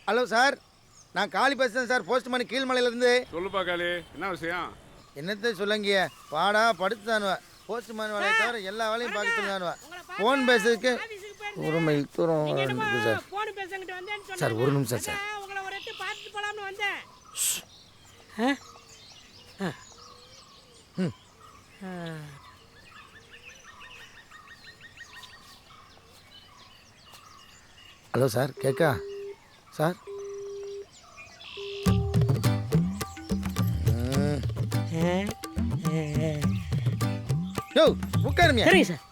Hello sir, நான் காளி பேசுகிறேன் sir, postman கீழ்மலையிலேருந்து. சொல்லுப்பா காளி, என்ன விஷயம்? என்னத்தை சொல்லுங்கிய, பாடா படுத்துதானுவ. போஸ்ட்மேன் வேலையை தவிர எல்லா வேலையும் பார்க்க சொல்லுதானுவ. ஃபோன் பேசுறதுக்கு ஒரு மைல் தூரம் இருக்குது சார். போன் பேசங்கிட்டு வந்தேன்னு சொன்னேன். சார் ஒரு நிமிஷம் சார். உங்களை ஒரு எட்டு பார்த்துட்டு போலாம்னு வந்தேன். ஹலோ சார், கேட்கா சார்? யோ உட்காருமியா. சரிங்க சார்.